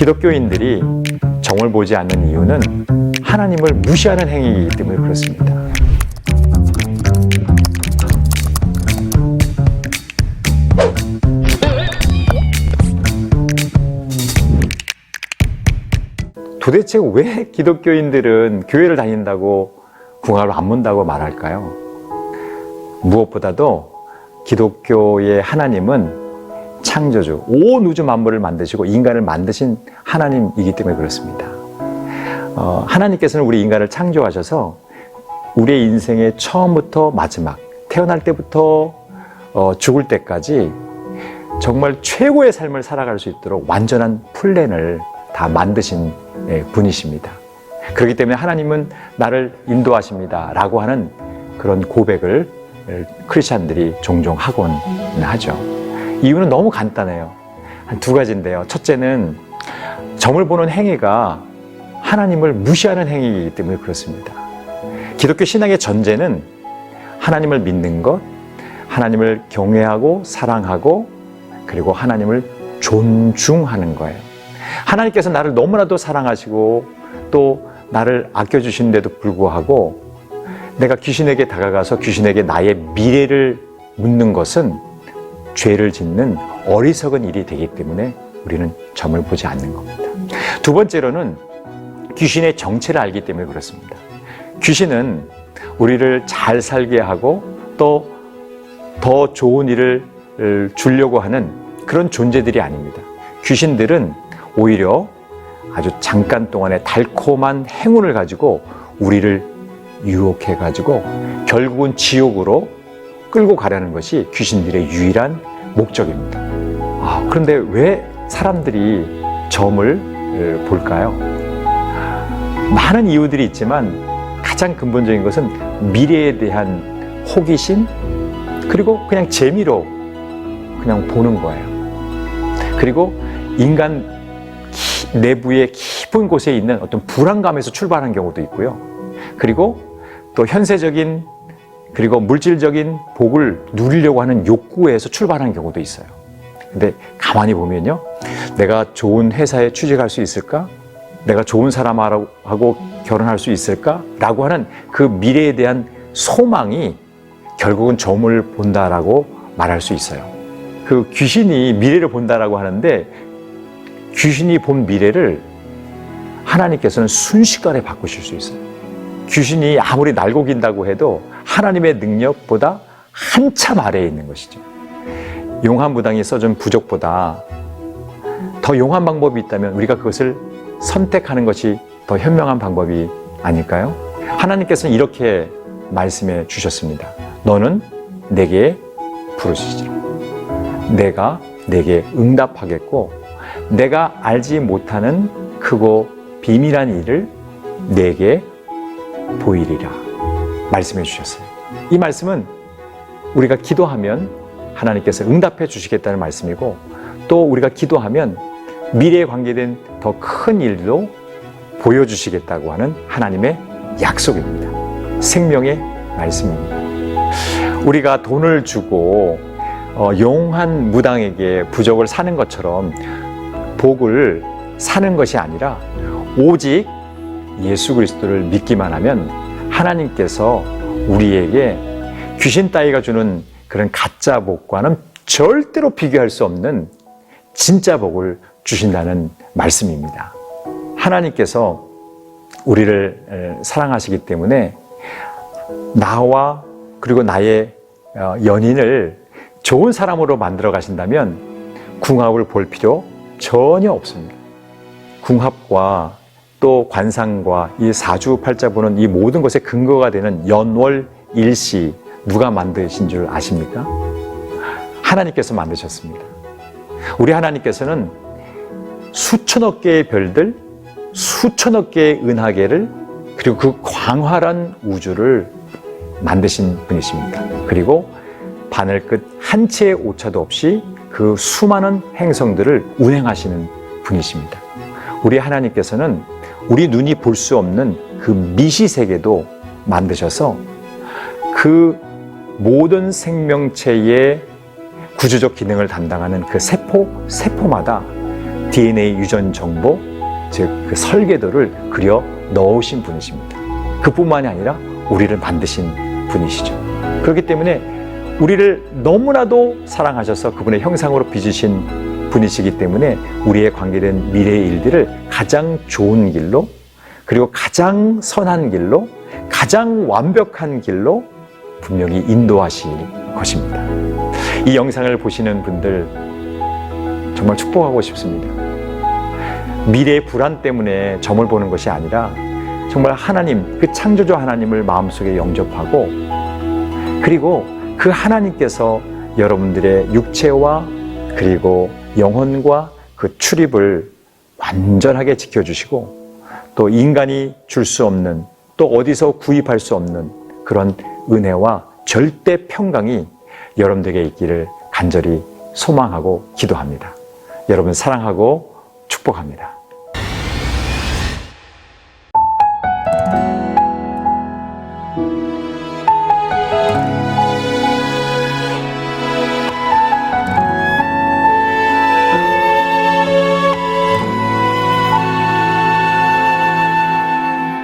기독교인들이 점을 보지 않는 이유는 하나님을 무시하는 행위이기 때문에 그렇습니다. 도대체 왜 기독교인들은 교회를 다닌다고 궁합을 안 문다고 말할까요? 무엇보다도 기독교의 하나님은 창조주, 온 우주 만물을 만드시고 인간을 만드신 하나님이기 때문에 그렇습니다. 하나님께서는 우리 인간을 창조하셔서 우리의 인생의 처음부터 마지막, 태어날 때부터 죽을 때까지 정말 최고의 삶을 살아갈 수 있도록 완전한 플랜을 다 만드신 분이십니다. 그렇기 때문에 하나님은 나를 인도하십니다 라고 하는 그런 고백을 크리스찬들이 종종 하곤 하죠. 이유는 너무 간단해요. 한 두 가지인데요. 첫째는 점을 보는 행위가 하나님을 무시하는 행위이기 때문에 그렇습니다. 기독교 신앙의 전제는 하나님을 믿는 것, 하나님을 경외하고 사랑하고 그리고 하나님을 존중하는 거예요. 하나님께서 나를 너무나도 사랑하시고 또 나를 아껴주시는데도 불구하고 내가 귀신에게 다가가서 귀신에게 나의 미래를 묻는 것은 죄를 짓는 어리석은 일이 되기 때문에 우리는 점을 보지 않는 겁니다. 두 번째로는 귀신의 정체를 알기 때문에 그렇습니다. 귀신은 우리를 잘 살게 하고 또 더 좋은 일을 주려고 하는 그런 존재들이 아닙니다. 귀신들은 오히려 아주 잠깐 동안의 달콤한 행운을 가지고 우리를 유혹해가지고 결국은 지옥으로 끌고 가려는 것이 귀신들의 유일한 목적입니다. 그런데 왜 사람들이 점을 볼까요? 많은 이유들이 있지만 가장 근본적인 것은 미래에 대한 호기심 그리고 그냥 재미로 그냥 보는 거예요. 그리고 인간 내부의 깊은 곳에 있는 어떤 불안감에서 출발하는 경우도 있고요. 그리고 또 현세적인 그리고 물질적인 복을 누리려고 하는 욕구에서 출발하는 경우도 있어요. 근데 가만히 보면요. 내가 좋은 회사에 취직할 수 있을까? 내가 좋은 사람하고 결혼할 수 있을까? 라고 하는 그 미래에 대한 소망이 결국은 점을 본다라고 말할 수 있어요. 그 귀신이 미래를 본다라고 하는데 귀신이 본 미래를 하나님께서는 순식간에 바꾸실 수 있어요. 귀신이 아무리 날고긴다고 해도 하나님의 능력보다 한참 아래에 있는 것이죠. 용한 무당이 써준 부적보다 더 용한 방법이 있다면 우리가 그것을 선택하는 것이 더 현명한 방법이 아닐까요? 하나님께서는 이렇게 말씀해 주셨습니다. 너는 내게 부르시지라. 내가 내게 응답하겠고 내가 알지 못하는 크고 비밀한 일을 내게 보이리라 말씀해 주셨어요. 이 말씀은 우리가 기도하면 하나님께서 응답해 주시겠다는 말씀이고 또 우리가 기도하면 미래에 관계된 더 큰 일도 보여주시겠다고 하는 하나님의 약속입니다. 생명의 말씀입니다. 우리가 돈을 주고 용한 무당에게 부적을 사는 것처럼 복을 사는 것이 아니라 오직 예수 그리스도를 믿기만 하면 하나님께서 우리에게 귀신 따위가 주는 그런 가짜 복과는 절대로 비교할 수 없는 진짜 복을 주신다는 말씀입니다. 하나님께서 우리를 사랑하시기 때문에 나와 그리고 나의 연인을 좋은 사람으로 만들어 가신다면 궁합을 볼 필요 전혀 없습니다. 궁합과 또 관상과 이 사주팔자 보는 이 모든 것의 근거가 되는 연월일시 누가 만드신 줄 아십니까? 하나님께서 만드셨습니다. 우리 하나님께서는 수천억 개의 별들, 수천억 개의 은하계를 그리고 그 광활한 우주를 만드신 분이십니다. 그리고 바늘끝 한 채의 오차도 없이 그 수많은 행성들을 운행하시는 분이십니다. 우리 하나님께서는 우리 눈이 볼 수 없는 그 미시세계도 만드셔서 그 모든 생명체의 구조적 기능을 담당하는 그 세포마다 DNA 유전 정보, 즉 그 설계도를 그려 넣으신 분이십니다. 그뿐만이 아니라 우리를 만드신 분이시죠. 그렇기 때문에 우리를 너무나도 사랑하셔서 그분의 형상으로 빚으신 분이시기 때문에 우리의 관계된 미래의 일들을 가장 좋은 길로, 그리고 가장 선한 길로, 가장 완벽한 길로 분명히 인도하실 것입니다. 이 영상을 보시는 분들 정말 축복하고 싶습니다. 미래의 불안 때문에 점을 보는 것이 아니라 정말 하나님, 그 창조주 하나님을 마음속에 영접하고, 그리고 그 하나님께서 여러분들의 육체와 그리고 영혼과 그 출입을 완전하게 지켜주시고, 또 인간이 줄 수 없는, 또 어디서 구입할 수 없는 그런 은혜와 절대 평강이 여러분들에게 있기를 간절히 소망하고 기도합니다. 여러분 사랑하고 축복합니다.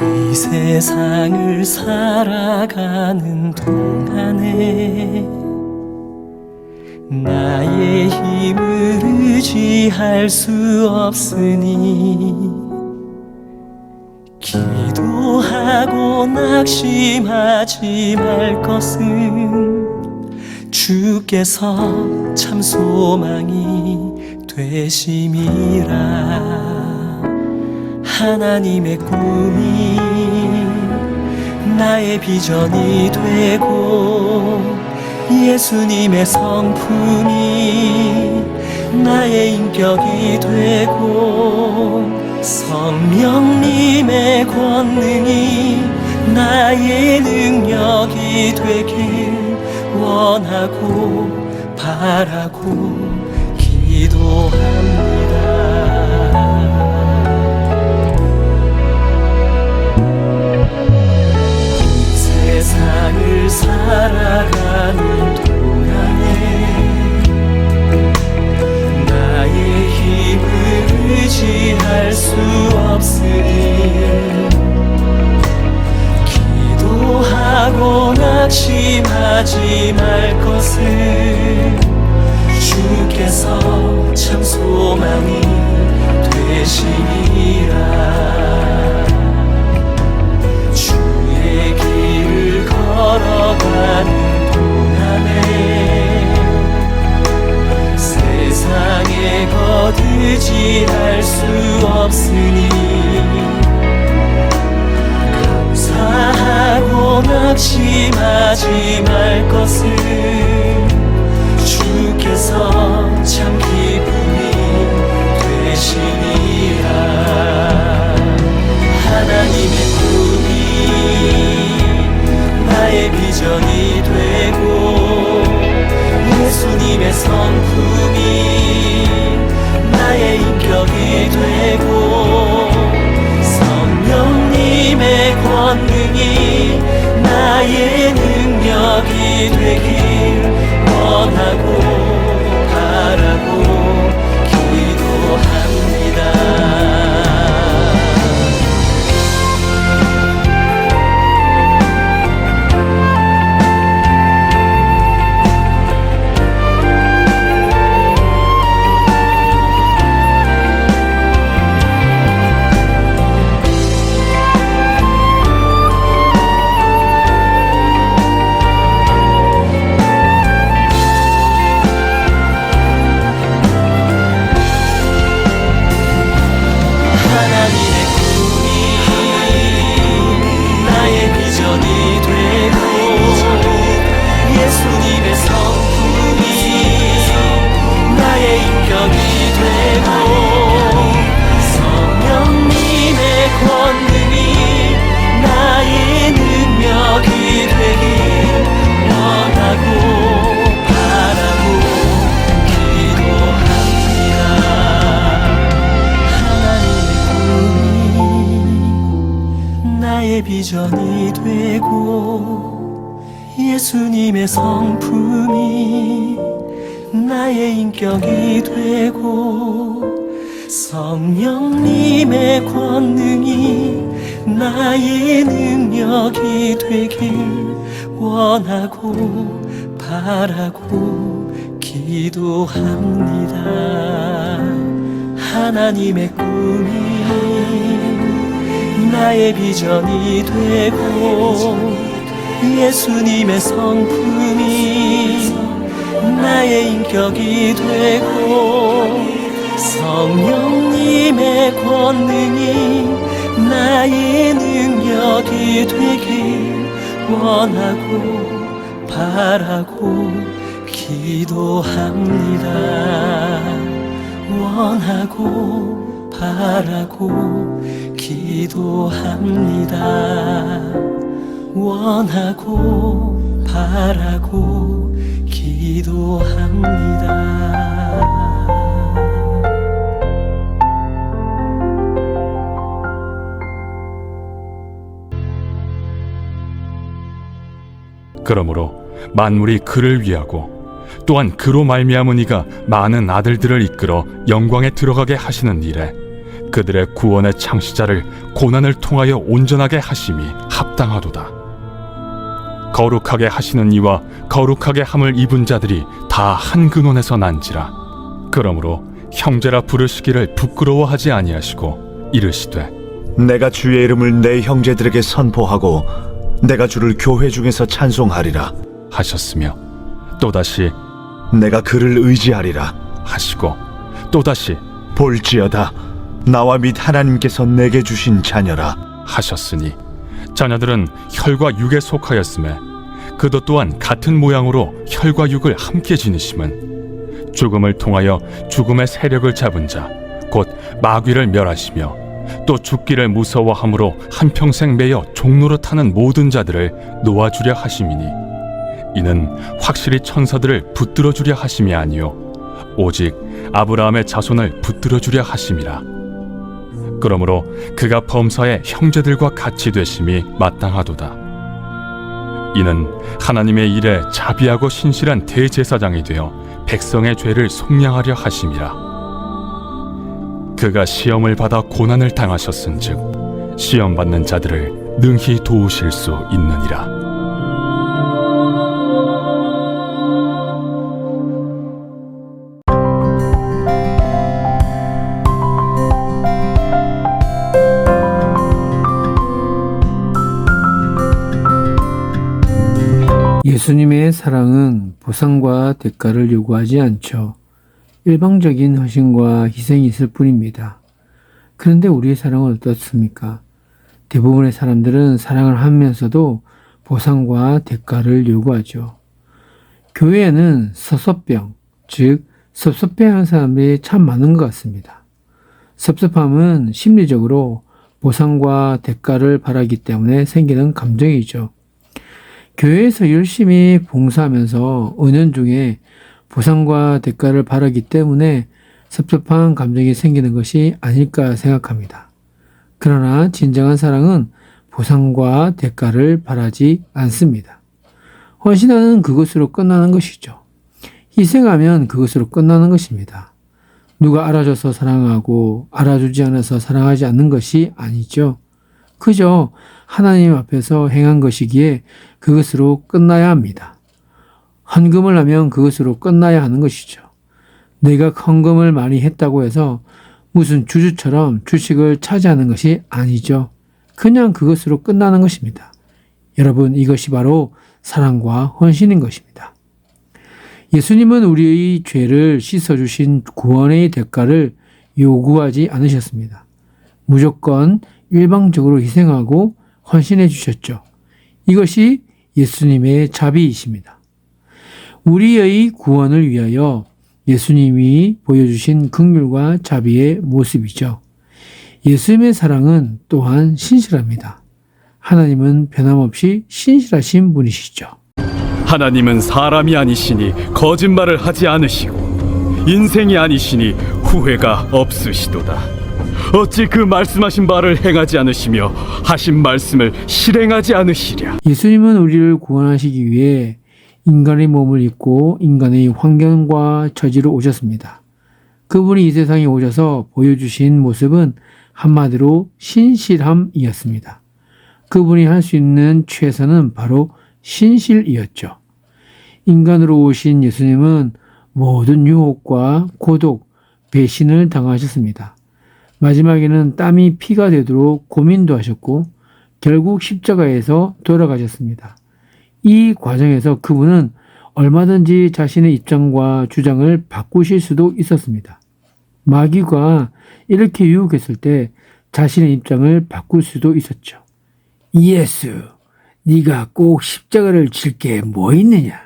이 세상을 살아가는 동안에 나의 힘을 의지할 수 없으니 기도하고 낙심하지 말 것은 주께서 참 소망이 되심이라. 하나님의 꿈이 나의 비전이 되고 예수님의 성품이 나의 인격이 되고 성령님의 권능이 나의 능력이 되길 원하고 바라고 기도합니다. 세상을 살아가는 동안에 나의 힘을 의지할 수 없으니 기도하고 낙심하지 말 것을 주께서 참 소망이 되시니라. 주의 길을 걸어가는 동안에 세상에 거두지할 수 없으니 감사하고 낙심하지 말 것을 주께서 참 기쁨이 되시니라. 하나님의 꿈이 나의 비전이 되고 예수님의 성품이 나의 인격이 되고 성령님의 권능이 나의 능력이 되길 원하고 바라고 기도합니다. 비전이 되고 예수님의 성품이 나의 인격이 되고 성령님의 권능이 나의 능력이 되길 원하고 바라고 기도합니다. 하나님의 꿈이 나의 비전이 되고 예수님의 성품이 나의 인격이 되고 성령님의 권능이 나의 능력이 되길 원하고 바라고 기도합니다. 원하고 바라고 기도합니다. 원하고 바라고 기도합니다. 그러므로 만물이 그를 위하고 또한 그로 말미암은 이가 많은 아들들을 이끌어 영광에 들어가게 하시는 일에 그들의 구원의 창시자를 고난을 통하여 온전하게 하심이 합당하도다. 거룩하게 하시는 이와 거룩하게 함을 입은 자들이 다 한 근원에서 난지라. 그러므로 형제라 부르시기를 부끄러워하지 아니하시고 이르시되 내가 주의 이름을 내 형제들에게 선포하고 내가 주를 교회 중에서 찬송하리라 하셨으며 또다시 내가 그를 의지하리라 하시고 또다시 볼지어다 나와 및 하나님께서 내게 주신 자녀라 하셨으니 자녀들은 혈과 육에 속하였음에 그도 또한 같은 모양으로 혈과 육을 함께 지니심은 죽음을 통하여 죽음의 세력을 잡은 자 곧 마귀를 멸하시며 또 죽기를 무서워함으로 한평생 매여 종로로 타는 모든 자들을 놓아주려 하심이니 이는 확실히 천사들을 붙들어 주려 하심이 아니요 오직 아브라함의 자손을 붙들어 주려 하심이라. 그러므로 그가 범사의 형제들과 같이 되심이 마땅하도다. 이는 하나님의 일에 자비하고 신실한 대제사장이 되어 백성의 죄를 속량하려 하심이라. 그가 시험을 받아 고난을 당하셨은즉 시험 받는 자들을 능히 도우실 수 있느니라. 예수님의 사랑은 보상과 대가를 요구하지 않죠. 일방적인 헌신과 희생이 있을 뿐입니다. 그런데 우리의 사랑은 어떻습니까? 대부분의 사람들은 사랑을 하면서도 보상과 대가를 요구하죠. 교회에는 섭섭병, 즉 섭섭해하는 사람들이 참 많은 것 같습니다. 섭섭함은 심리적으로 보상과 대가를 바라기 때문에 생기는 감정이죠. 교회에서 열심히 봉사하면서 은연중에 보상과 대가를 바라기 때문에 섭섭한 감정이 생기는 것이 아닐까 생각합니다. 그러나 진정한 사랑은 보상과 대가를 바라지 않습니다. 헌신하는 그것으로 끝나는 것이죠. 희생하면 그것으로 끝나는 것입니다. 누가 알아줘서 사랑하고 알아주지 않아서 사랑하지 않는 것이 아니죠. 그저 하나님 앞에서 행한 것이기에 그것으로 끝나야 합니다. 헌금을 하면 그것으로 끝나야 하는 것이죠. 내가 헌금을 많이 했다고 해서 무슨 주주처럼 주식을 차지하는 것이 아니죠. 그냥 그것으로 끝나는 것입니다. 여러분, 이것이 바로 사랑과 헌신인 것입니다. 예수님은 우리의 죄를 씻어주신 구원의 대가를 요구하지 않으셨습니다. 무조건 일방적으로 희생하고 헌신해 주셨죠. 이것이 예수님의 자비이십니다. 우리의 구원을 위하여 예수님이 보여주신 긍휼과 자비의 모습이죠. 예수님의 사랑은 또한 신실합니다. 하나님은 변함없이 신실하신 분이시죠. 하나님은 사람이 아니시니 거짓말을 하지 않으시고 인생이 아니시니 후회가 없으시도다. 어찌 그 말씀하신 바를 행하지 않으시며 하신 말씀을 실행하지 않으시랴. 예수님은 우리를 구원하시기 위해 인간의 몸을 입고 인간의 환경과 처지로 오셨습니다. 그분이 이 세상에 오셔서 보여주신 모습은 한마디로 신실함이었습니다. 그분이 할 수 있는 최선은 바로 신실이었죠. 인간으로 오신 예수님은 모든 유혹과 고독, 배신을 당하셨습니다. 마지막에는 땀이 피가 되도록 고민도 하셨고 결국 십자가에서 돌아가셨습니다. 이 과정에서 그분은 얼마든지 자신의 입장과 주장을 바꾸실 수도 있었습니다. 마귀가 이렇게 유혹했을 때 자신의 입장을 바꿀 수도 있었죠. 예수, 네가 꼭 십자가를 질 게 뭐 있느냐?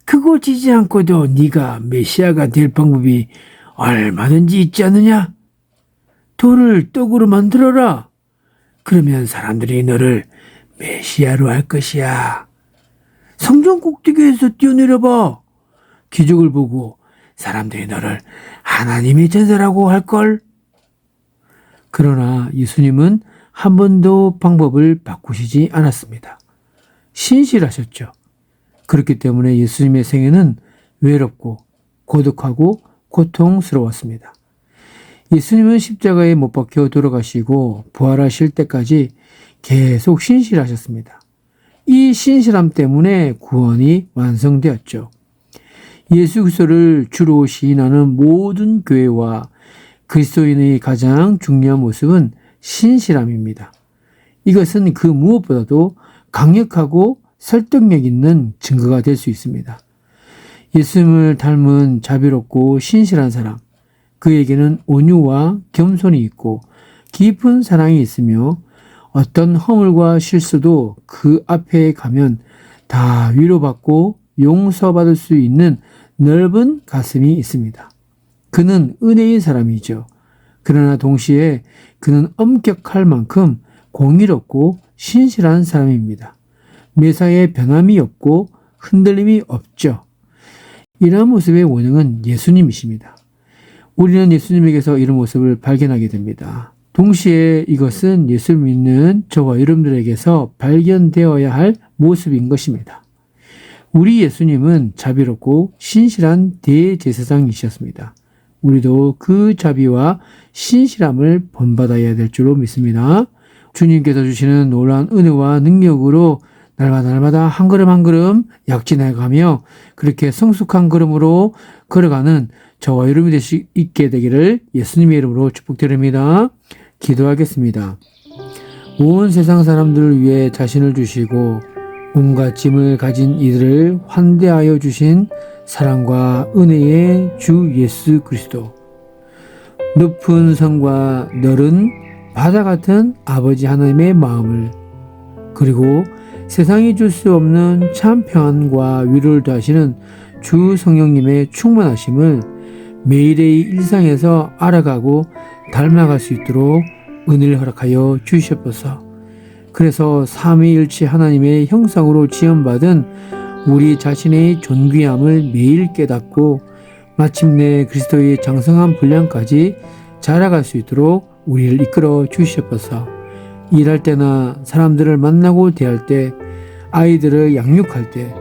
그거 지지 않고도 네가 메시아가 될 방법이 얼마든지 있지 않느냐? 돌을 떡으로 만들어라. 그러면 사람들이 너를 메시아로 할 것이야. 성전 꼭대기에서 뛰어내려봐. 기적을 보고 사람들이 너를 하나님의 전사라고 할걸. 그러나 예수님은 한 번도 방법을 바꾸시지 않았습니다. 신실하셨죠. 그렇기 때문에 예수님의 생애는 외롭고 고독하고 고통스러웠습니다. 예수님은 십자가에 못 박혀 돌아가시고 부활하실 때까지 계속 신실하셨습니다. 이 신실함 때문에 구원이 완성되었죠. 예수 그리스도를 주로 시인하는 모든 교회와 그리스도인의 가장 중요한 모습은 신실함입니다. 이것은 그 무엇보다도 강력하고 설득력 있는 증거가 될 수 있습니다. 예수님을 닮은 자비롭고 신실한 사람, 그에게는 온유와 겸손이 있고 깊은 사랑이 있으며 어떤 허물과 실수도 그 앞에 가면 다 위로받고 용서받을 수 있는 넓은 가슴이 있습니다. 그는 은혜인 사람이죠. 그러나 동시에 그는 엄격할 만큼 공의롭고 신실한 사람입니다. 매사에 변함이 없고 흔들림이 없죠. 이러한 모습의 원형은 예수님이십니다. 우리는 예수님에게서 이런 모습을 발견하게 됩니다. 동시에 이것은 예수를 믿는 저와 여러분들에게서 발견되어야 할 모습인 것입니다. 우리 예수님은 자비롭고 신실한 대제사장이셨습니다. 우리도 그 자비와 신실함을 본받아야 될 줄로 믿습니다. 주님께서 주시는 놀라운 은혜와 능력으로 날마다 한 걸음 한 걸음 약진해가며 그렇게 성숙한 걸음으로 걸어가는 저와 여러분이 될 수 있게 되기를 예수님의 이름으로 축복드립니다. 기도하겠습니다. 온 세상 사람들을 위해 자신을 주시고 온갖 짐을 가진 이들을 환대하여 주신 사랑과 은혜의 주 예수 그리스도, 높은 성과 넓은 바다 같은 아버지 하나님의 마음을, 그리고 세상이 줄 수 없는 참 평안과 위로를 더하시는 주 성령님의 충만하심을 매일의 일상에서 알아가고 닮아갈 수 있도록 은혜를 허락하여 주시옵소서. 그래서 삼위일체 하나님의 형상으로 지음받은 우리 자신의 존귀함을 매일 깨닫고 마침내 그리스도의 장성한 분량까지 자라갈 수 있도록 우리를 이끌어 주시옵소서. 일할 때나 사람들을 만나고 대할 때, 아이들을 양육할 때,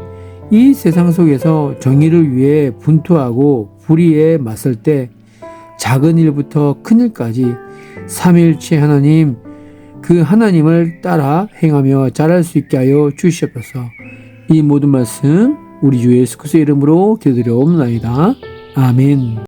이 세상 속에서 정의를 위해 분투하고 불의에 맞설 때, 작은 일부터 큰 일까지 삼위일체 하나님, 그 하나님을 따라 행하며 자랄 수 있게 하여 주시옵소서. 이 모든 말씀 우리 주 예수 그리스도의 이름으로 기도드려옵나이다. 아멘.